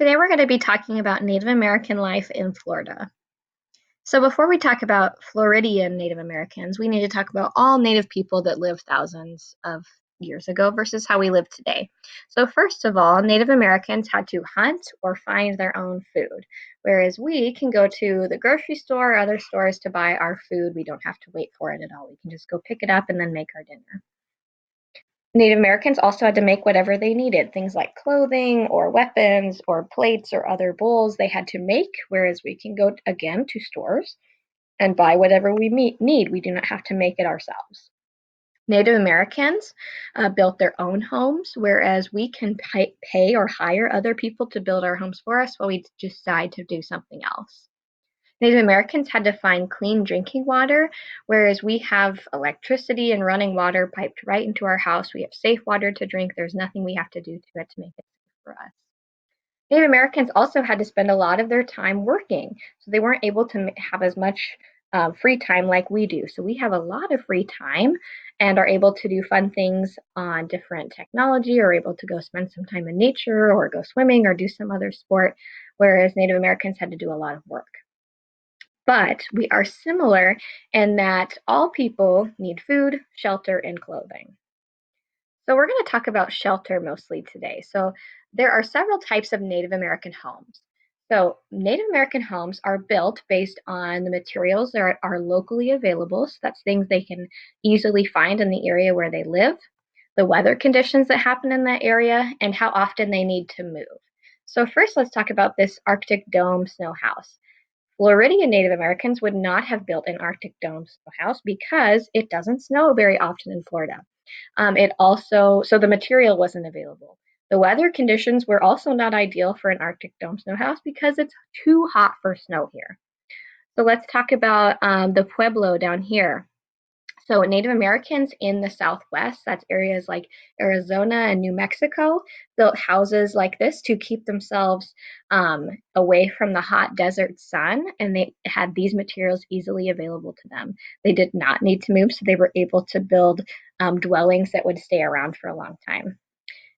Today we're going to be talking about Native American life in Florida. So before we talk about Floridian Native Americans, we need to talk about all Native people that lived thousands of years ago versus how we live today. So first of all, Native Americans had to hunt or find their own food, whereas we can go to the grocery store or other stores to buy our food. We don't have to wait for it at all. We can just go pick it up and then make our dinner. Native Americans also had to make whatever they needed, things like clothing or weapons or plates or other bowls they had to make, whereas we can go again to stores and buy whatever we need. We do not have to make it ourselves. Native Americans built their own homes, whereas we can pay or hire other people to build our homes for us while we decide to do something else. Native Americans had to find clean drinking water, whereas we have electricity and running water piped right into our house. We have safe water to drink. There's nothing we have to do to it to make it safe for us. Native Americans also had to spend a lot of their time working, so they weren't able to have as much free time like we do. So we have a lot of free time and are able to do fun things on different technology, or able to go spend some time in nature, or go swimming, or do some other sport, whereas Native Americans had to do a lot of work. But we are similar in that all people need food, shelter, and clothing. So we're going to talk about shelter mostly today. So there are several types of Native American homes. So Native American homes are built based on the materials that are locally available. So that's things they can easily find in the area where they live, the weather conditions that happen in that area, and how often they need to move. So first, let's talk about this Arctic Dome snow house. Floridian Native Americans would not have built an Arctic Dome house because it doesn't snow very often in Florida. So the material wasn't available. The weather conditions were also not ideal for an Arctic Dome snow house because it's too hot for snow here. So let's talk about the Pueblo down here. So Native Americans in the Southwest, that's areas like Arizona and New Mexico, built houses like this to keep themselves away from the hot desert sun, and they had these materials easily available to them. They did not need to move, so they were able to build dwellings that would stay around for a long time.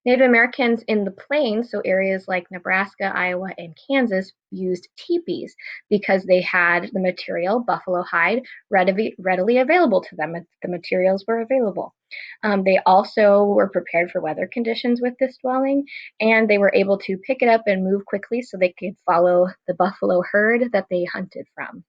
Native Americans in the plains, so areas like Nebraska, Iowa, and Kansas, used teepees because they had the material, buffalo hide, readily available to them. The materials were available. They also were prepared for weather conditions with this dwelling, and they were able to pick it up and move quickly so they could follow the buffalo herd that they hunted from.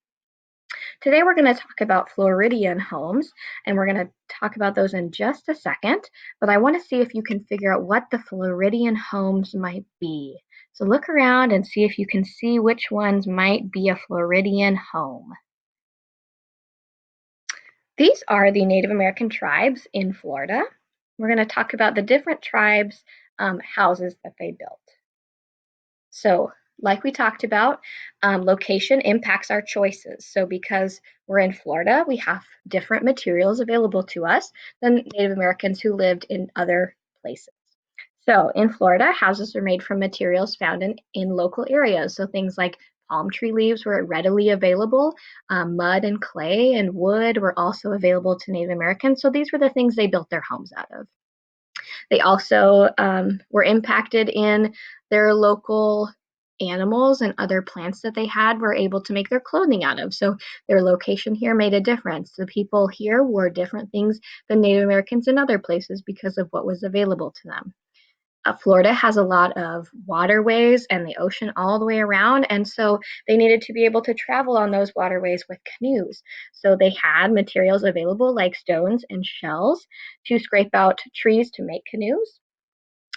Today we're going to talk about Floridian homes, and we're going to talk about those in just a second, but I want to see if you can figure out what the Floridian homes might be. So look around and see if you can see which ones might be a Floridian home. These are the Native American tribes in Florida. We're going to talk about the different tribes' houses that they built. So, like we talked about, location impacts our choices. So, because we're in Florida, we have different materials available to us than Native Americans who lived in other places. So, in Florida, houses are made from materials found in local areas. So, things like palm tree leaves were readily available, mud and clay and wood were also available to Native Americans. So, these were the things they built their homes out of. They also were impacted in their local animals and other plants that they had were able to make their clothing out of. So their location here made a difference. The people here wore different things than Native Americans in other places because of what was available to them. Florida has a lot of waterways and the ocean all the way around, and so they needed to be able to travel on those waterways with canoes. So they had materials available like stones and shells to scrape out trees to make canoes.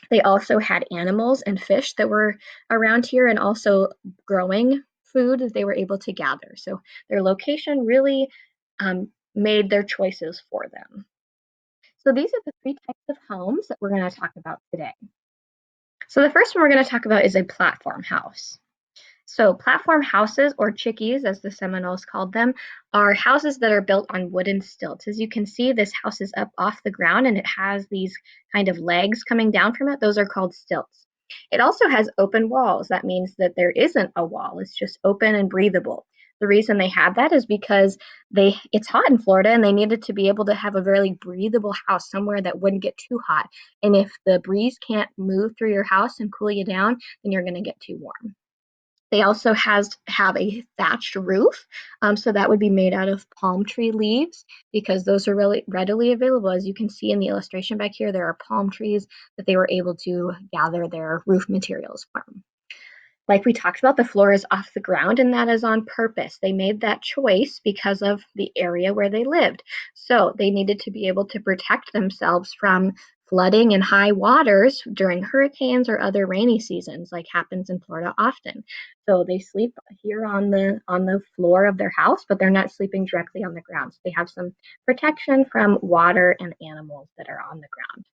They also had animals and fish that were around here, and also growing food that they were able to gather. So their location really made their choices for them. So these are the three types of homes that we're going to talk about today. So the first one we're going to talk about is a platform house. So platform houses, or chickees as the Seminoles called them, are houses that are built on wooden stilts. As you can see, this house is up off the ground and it has these kind of legs coming down from it. Those are called stilts. It also has open walls. That means that there isn't a wall. It's just open and breathable. The reason they had that is because it's hot in Florida and they needed to be able to have a very breathable house, somewhere that wouldn't get too hot. And if the breeze can't move through your house and cool you down, then you're going to get too warm. They also have a thatched roof, so that would be made out of palm tree leaves because those are really readily available. As you can see in the illustration back here, there are palm trees that they were able to gather their roof materials from. Like we talked about, the floor is off the ground, and that is on purpose. They made that choice because of the area where they lived. So they needed to be able to protect themselves from flooding and high waters during hurricanes or other rainy seasons, like happens in Florida often. So they sleep here on the floor of their house, but they're not sleeping directly on the ground. So they have some protection from water and animals that are on the ground.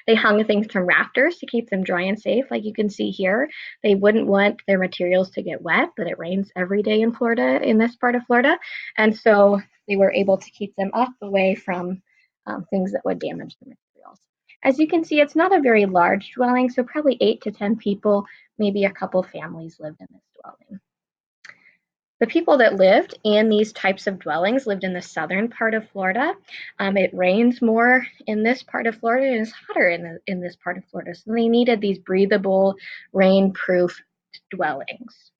They hung things from rafters to keep them dry and safe, like you can see here. They wouldn't want their materials to get wet, but it rains every day in Florida, in this part of Florida. And so they were able to keep them up away from things that would damage the materials. As you can see, it's not a very large dwelling, so probably 8 to 10 people, maybe a couple families lived in this dwelling. The people that lived in these types of dwellings lived in the southern part of Florida. It rains more in this part of Florida and it's hotter in this part of Florida. So they needed these breathable, rain-proof dwellings.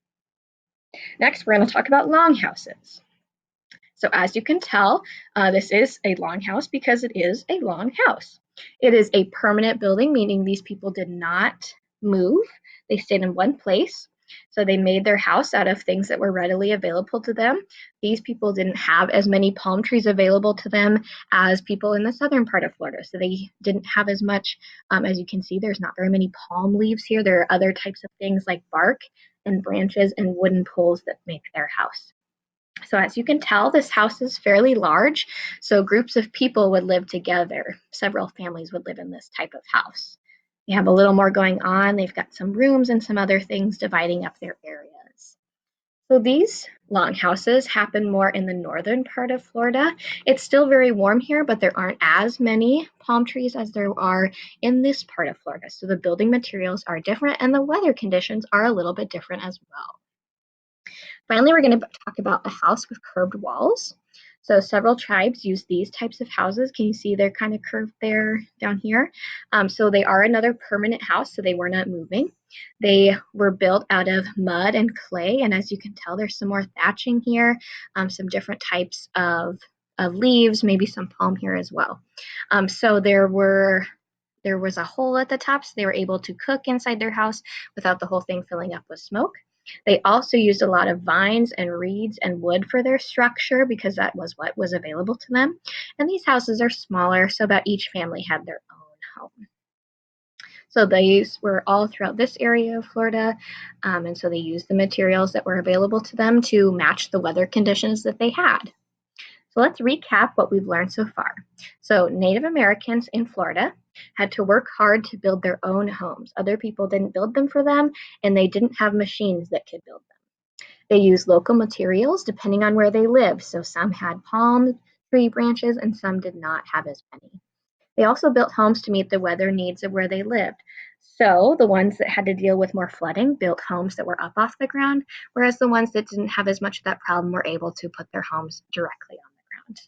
Next, we're going to talk about longhouses. So as you can tell, this is a longhouse because it is a long house. It is a permanent building, meaning these people did not move. They stayed in one place. So they made their house out of things that were readily available to them. These people didn't have as many palm trees available to them as people in the southern part of Florida. So they didn't have as much, as you can see, there's not very many palm leaves here. There are other types of things like bark and branches and wooden poles that make their house. So as you can tell, this house is fairly large. So groups of people would live together. Several families would live in this type of house. They have a little more going on. They've got some rooms and some other things dividing up their areas. So these longhouses happen more in the northern part of Florida. It's still very warm here, but there aren't as many palm trees as there are in this part of Florida. So the building materials are different and the weather conditions are a little bit different as well. Finally, we're going to talk about a house with curved walls. So several tribes use these types of houses. Can you see they're kind of curved there down here? So they are another permanent house, so they were not moving. They were built out of mud and clay, and as you can tell, there's some more thatching here, some different types of leaves, maybe some palm here as well. So there was a hole at the top, so they were able to cook inside their house without the whole thing filling up with smoke. They also used a lot of vines and reeds and wood for their structure because that was what was available to them. And these houses are smaller, so about each family had their own home. So these were all throughout this area of Florida, and so they used the materials that were available to them to match the weather conditions that they had. So let's recap what we've learned so far. So Native Americans in Florida had to work hard to build their own homes. Other people didn't build them for them, and they didn't have machines that could build them. They used local materials depending on where they lived. So some had palm tree branches and some did not have as many. They also built homes to meet the weather needs of where they lived. So the ones that had to deal with more flooding built homes that were up off the ground, whereas the ones that didn't have as much of that problem were able to put their homes directly on the ground.